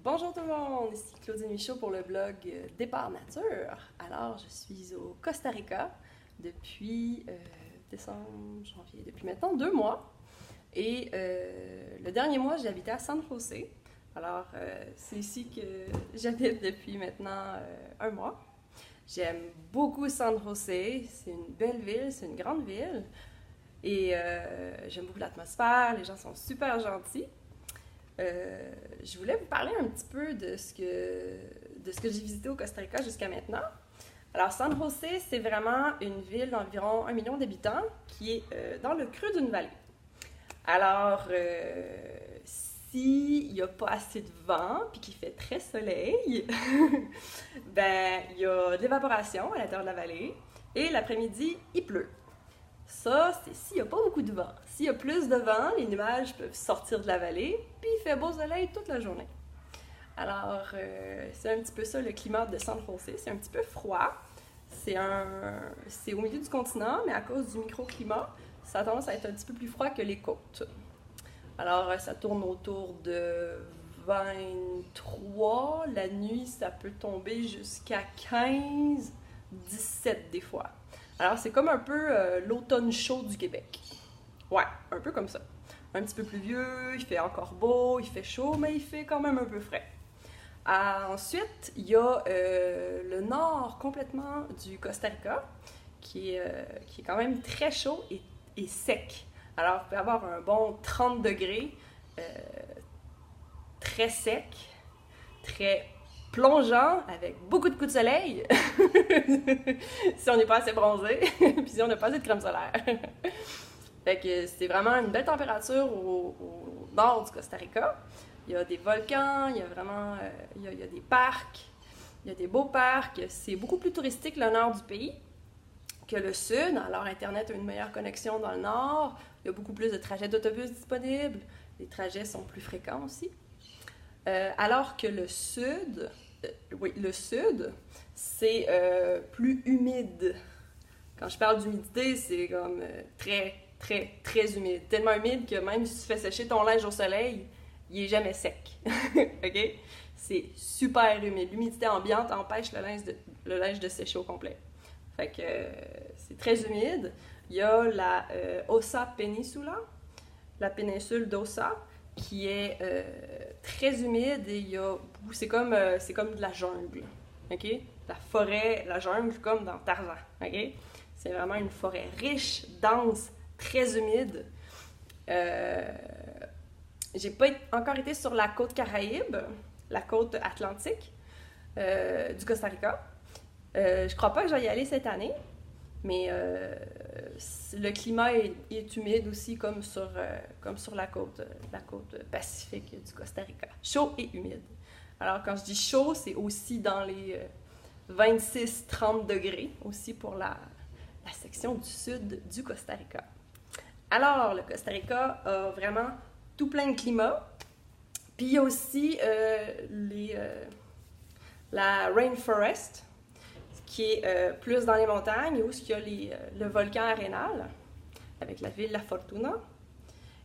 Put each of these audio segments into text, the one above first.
Bonjour tout le monde, ici Claudine Michaud pour le blog Départ Nature. Alors, je suis au Costa Rica depuis décembre, janvier, depuis maintenant 2 mois. Et le dernier mois, j'ai habité à San José. Alors, c'est ici que j'habite depuis maintenant 1 mois. J'aime beaucoup San José, c'est une belle ville, c'est une grande ville. Et j'aime beaucoup l'atmosphère, les gens sont super gentils. Je voulais vous parler un petit peu de ce que j'ai visité au Costa Rica jusqu'à maintenant. Alors, San José, c'est vraiment une ville d'environ 1 million d'habitants qui est dans le creux d'une vallée. Alors, s'il n'y a pas assez de vent puis qu'il fait très soleil, ben, il y a de l'évaporation à l'intérieur de la vallée et l'après-midi, il pleut. Ça, c'est s'il n'y a pas beaucoup de vent. S'il y a plus de vent, les nuages peuvent sortir de la vallée, puis il fait beau soleil toute la journée. Alors, c'est un petit peu ça le climat de San José. C'est un petit peu froid. C'est au milieu du continent, mais à cause du microclimat, ça a tendance à être un petit peu plus froid que les côtes. Alors, ça tourne autour de 23. La nuit, ça peut tomber jusqu'à 15, 17 des fois. Alors, c'est comme un peu l'automne chaud du Québec. Ouais, un peu comme ça. Un petit peu pluvieux, il fait encore beau, il fait chaud, mais il fait quand même un peu frais. Ensuite, il y a le nord complètement du Costa Rica, qui est quand même très chaud et sec. Alors, vous pouvez avoir un bon 30 degrés, très sec, très plongeant, avec beaucoup de coups de soleil, si on n'est pas assez bronzé, puis si on n'a pas assez de crème solaire. Fait que c'est vraiment une belle température au nord du Costa Rica. Il y a des volcans, il y a vraiment il y a des parcs, il y a des beaux parcs. C'est beaucoup plus touristique le nord du pays que le sud. Alors, Internet a une meilleure connexion dans le nord. Il y a beaucoup plus de trajets d'autobus disponibles. Les trajets sont plus fréquents aussi. Alors que le sud, c'est plus humide. Quand je parle d'humidité, c'est comme très, très, très humide. Tellement humide que même si tu fais sécher ton linge au soleil, il est jamais sec. OK? C'est super humide. L'humidité ambiante empêche le linge de sécher au complet. Fait que c'est très humide. Il y a la Osa Peninsula, la péninsule d'Osa, qui est très humide et c'est comme de la jungle, ok? La forêt, la jungle comme dans Tarzan, ok? C'est vraiment une forêt riche, dense, très humide. J'ai pas encore été sur la côte Caraïbe, la côte atlantique du Costa Rica. Je crois pas que je vais y aller cette année, mais le climat est humide aussi comme sur la côte pacifique du Costa Rica. Chaud et humide. Alors quand je dis chaud, c'est aussi dans les 26-30 degrés, aussi pour la section du sud du Costa Rica. Alors, le Costa Rica a vraiment tout plein de climats. Puis il y a aussi la rainforest, qui est plus dans les montagnes, où il y a le volcan Arenal, avec la ville La Fortuna.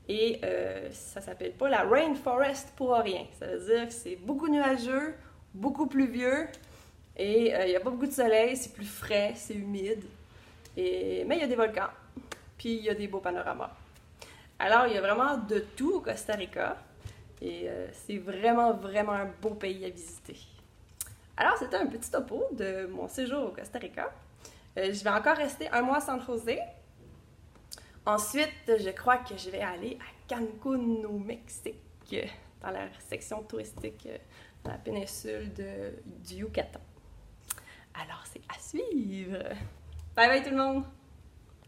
Et ça s'appelle pas la rainforest pour rien. Ça veut dire que c'est beaucoup nuageux, beaucoup pluvieux, et il n'y a pas beaucoup de soleil, c'est plus frais, c'est humide. Mais il y a des volcans, puis il y a des beaux panoramas. Alors, il y a vraiment de tout au Costa Rica, et c'est vraiment, vraiment un beau pays à visiter. Alors, c'était un petit topo de mon séjour au Costa Rica. Je vais encore rester 1 mois à San José. Ensuite, je crois que je vais aller à Cancun, au Mexique, dans la section touristique, dans la péninsule du Yucatan. Alors, c'est à suivre! Bye bye tout le monde!